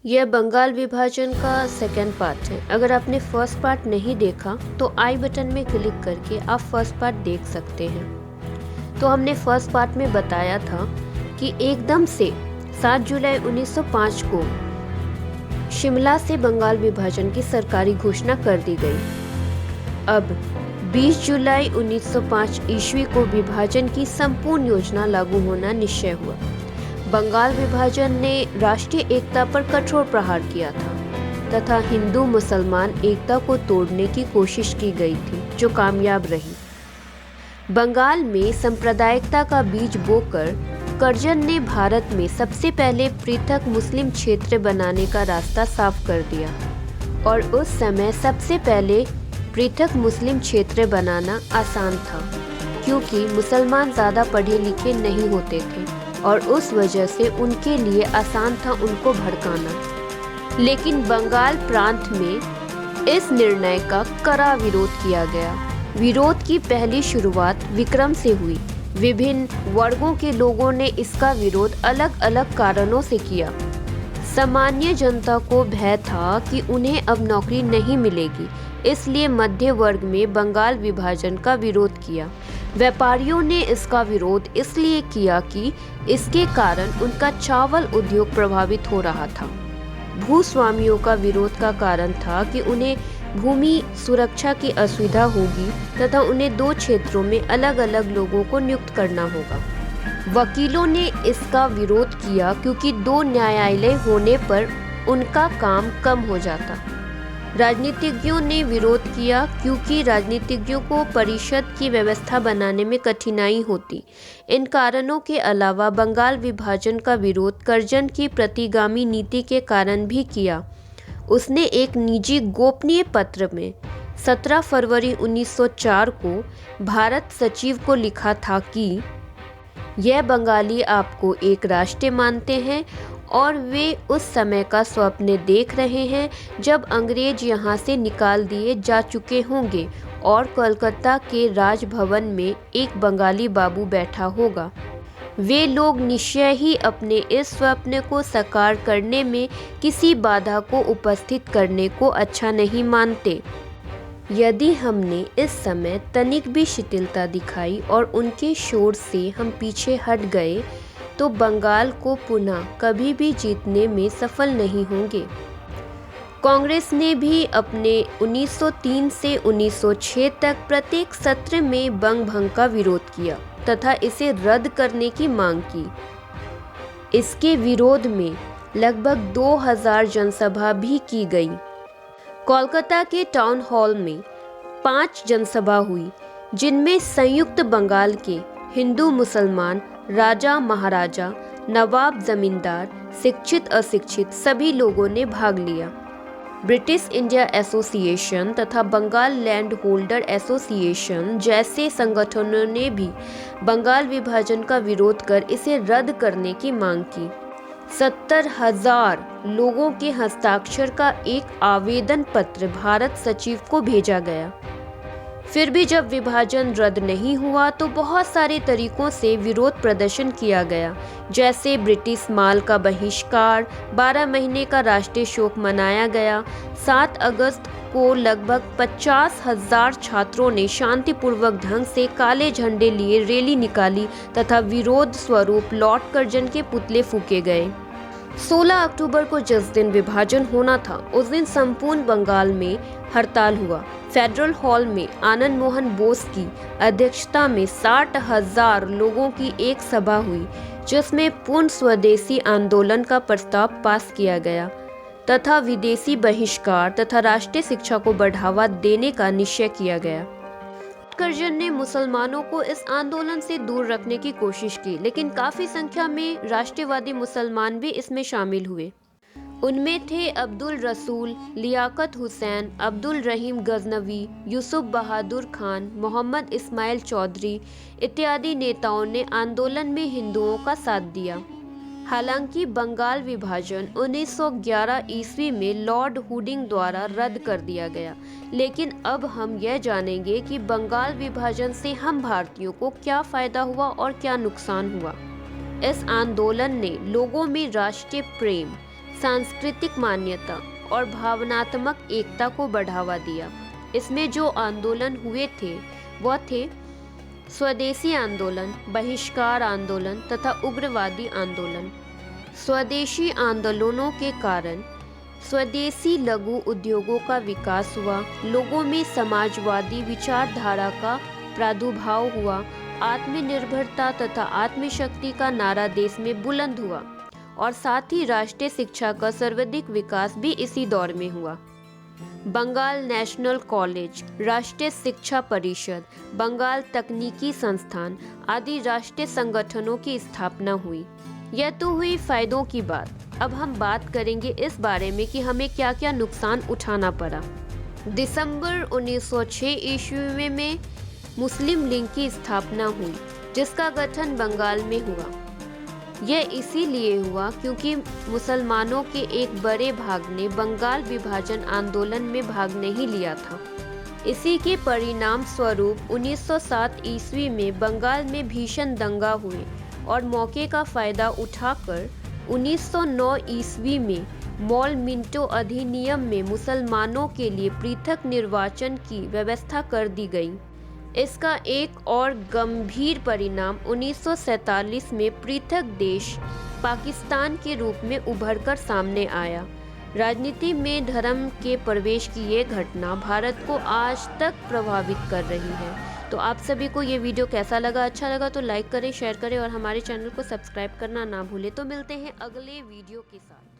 यह बंगाल विभाजन का सेकेंड पार्ट है। अगर आपने फर्स्ट पार्ट नहीं देखा तो आई बटन में क्लिक करके आप फर्स्ट पार्ट देख सकते हैं। तो हमने फर्स्ट पार्ट में बताया था कि एकदम से 7 जुलाई 1905 को शिमला से बंगाल विभाजन की सरकारी घोषणा कर दी गई। अब 20 जुलाई 1905 ईस्वी को विभाजन की संपूर्ण योजना लागू होना निश्चय हुआ। बंगाल विभाजन ने राष्ट्रीय एकता पर कठोर प्रहार किया था तथा हिंदू मुसलमान एकता को तोड़ने की कोशिश की गई थी, जो कामयाब रही। बंगाल में सांप्रदायिकता का बीज बोकर कर्जन ने भारत में सबसे पहले पृथक मुस्लिम क्षेत्र बनाने का रास्ता साफ कर दिया और उस समय सबसे पहले पृथक मुस्लिम क्षेत्र बनाना आसान था, क्योंकि मुसलमान ज़्यादा पढ़े लिखे नहीं होते थे और उस वजह से उनके लिए आसान था उनको भड़काना। लेकिन बंगाल प्रांत में इस निर्णय का कड़ा विरोध किया गया। विरोध की पहली शुरुआत विक्रम से हुई। विभिन्न वर्गों के लोगों ने इसका विरोध अलग अलग कारणों से किया। सामान्य जनता को भय था कि उन्हें अब नौकरी नहीं मिलेगी, इसलिए मध्य वर्ग में बंगाल विभाजन का विरोध किया। व्यापारियों ने इसका विरोध इसलिए किया कि इसके कारण उनका चावल उद्योग प्रभावित हो रहा था। भूस्वामियों का विरोध का कारण था कि उन्हें भूमि सुरक्षा की असुविधा होगी तथा उन्हें 2 क्षेत्रों में अलग अलग लोगों को नियुक्त करना होगा। वकीलों ने इसका विरोध किया क्योंकि 2 न्यायालय होने पर उनका काम कम हो जाता। राजनीतिज्ञों ने विरोध किया क्योंकि राजनीतिज्ञों को परिषद की व्यवस्था बनाने में कठिनाई होती। इन कारणों के अलावा बंगाल विभाजन का विरोध कर्जन की प्रतिगामी नीति के कारण भी किया। उसने एक निजी गोपनीय पत्र में 17 फरवरी 1904 को भारत सचिव को लिखा था कि यह बंगाली आपको एक राष्ट्र मानते हैं और वे उस समय का स्वप्न देख रहे हैं जब अंग्रेज यहाँ से निकाल दिए जा चुके होंगे और कोलकाता के राजभवन में एक बंगाली बाबू बैठा होगा। वे लोग निश्चय ही अपने इस स्वप्न को साकार करने में किसी बाधा को उपस्थित करने को अच्छा नहीं मानते। यदि हमने इस समय तनिक भी शिथिलता दिखाई और उनके शोर से हम पीछे हट गए तो बंगाल को पुनः कभी भी जीतने में सफल नहीं होंगे। कांग्रेस ने भी अपने 1903 से 1906 तक प्रत्येक सत्र में बंग भंग का विरोध किया तथा इसे रद्द करने की मांग की। इसके विरोध में लगभग 2000 जनसभा भी की गई। कोलकाता के टाउन हॉल में 5 जनसभा हुई, जिनमें संयुक्त बंगाल के हिंदू मुसलमान, राजा महाराजा, नवाब जमींदार, शिक्षित अशिक्षित सभी लोगों ने भाग लिया। ब्रिटिश इंडिया एसोसिएशन तथा बंगाल लैंड होल्डर एसोसिएशन जैसे संगठनों ने भी बंगाल विभाजन का विरोध कर इसे रद्द करने की मांग की। 70,000 लोगों के हस्ताक्षर का एक आवेदन पत्र भारत सचिव को भेजा गया। फिर भी जब विभाजन रद्द नहीं हुआ तो बहुत सारे तरीकों से विरोध प्रदर्शन किया गया, जैसे ब्रिटिश माल का बहिष्कार, 12 महीने का राष्ट्रीय शोक मनाया गया। 7 अगस्त को लगभग 50,000 छात्रों ने शांतिपूर्वक ढंग से काले झंडे लिए रैली निकाली तथा विरोध स्वरूप लॉर्ड कर्जन के पुतले फूके गए। 16 अक्टूबर को जिस दिन विभाजन होना था उस दिन संपूर्ण बंगाल में हड़ताल हुआ। फेडरल हॉल में आनंद मोहन बोस की अध्यक्षता में 60,000 लोगों की एक सभा हुई, जिसमें पूर्ण स्वदेशी आंदोलन का प्रस्ताव पास किया गया तथा विदेशी बहिष्कार तथा राष्ट्रीय शिक्षा को बढ़ावा देने का निश्चय किया गया। कर्जन ने मुसलमानों को इस आंदोलन से दूर रखने की कोशिश की, लेकिन काफी संख्या में राष्ट्रवादी मुसलमान भी इसमें शामिल हुए। उनमें थे अब्दुल रसूल, लियाकत हुसैन, अब्दुल रहीम गजनवी, यूसुफ बहादुर खान, मोहम्मद इस्माइल चौधरी इत्यादि नेताओं ने आंदोलन में हिंदुओं का साथ दिया। हालांकि बंगाल विभाजन 1911 ईस्वी में लॉर्ड हुडिंग द्वारा रद्द कर दिया गया, लेकिन अब हम यह जानेंगे कि बंगाल विभाजन से हम भारतीयों को क्या फायदा हुआ और क्या नुकसान हुआ। इस आंदोलन ने लोगों में राष्ट्रीय प्रेम, सांस्कृतिक मान्यता और भावनात्मक एकता को बढ़ावा दिया। इसमें जो आंदोलन हुए थे वह थे स्वदेशी आंदोलन, बहिष्कार आंदोलन तथा उग्रवादी आंदोलन। स्वदेशी आंदोलनों के कारण स्वदेशी लघु उद्योगों का विकास हुआ, लोगों में समाजवादी विचारधारा का प्रादुर्भाव हुआ, आत्मनिर्भरता तथा आत्मशक्ति का नारा देश में बुलंद हुआ और साथ ही राष्ट्रीय शिक्षा का सर्वाधिक विकास भी इसी दौर में हुआ। बंगाल नेशनल कॉलेज, राष्ट्रीय शिक्षा परिषद, बंगाल तकनीकी संस्थान आदि राष्ट्रीय संगठनों की स्थापना हुई। यह तो हुई फायदों की बात। अब हम बात करेंगे इस बारे में कि हमें क्या क्या नुकसान उठाना पड़ा। दिसंबर 1906 ईस्वी में मुस्लिम लीग की स्थापना हुई, जिसका गठन बंगाल में हुआ। यह इसीलिए हुआ क्योंकि मुसलमानों के एक बड़े भाग ने बंगाल विभाजन आंदोलन में भाग नहीं लिया था। इसी के परिणाम स्वरूप 1907 ईस्वी में बंगाल में भीषण दंगा हुए और मौके का फायदा उठाकर 1909 ईस्वी में मॉल मिंटो अधिनियम में मुसलमानों के लिए पृथक निर्वाचन की व्यवस्था कर दी गई। इसका एक और गंभीर परिणाम 1947 में पृथक देश पाकिस्तान के रूप में उभरकर सामने आया। राजनीति में धर्म के प्रवेश की ये घटना भारत को आज तक प्रभावित कर रही है। तो आप सभी को ये वीडियो कैसा लगा? अच्छा लगा तो लाइक करें, शेयर करें और हमारे चैनल को सब्सक्राइब करना ना भूलें। तो मिलते हैं अगले वीडियो के साथ।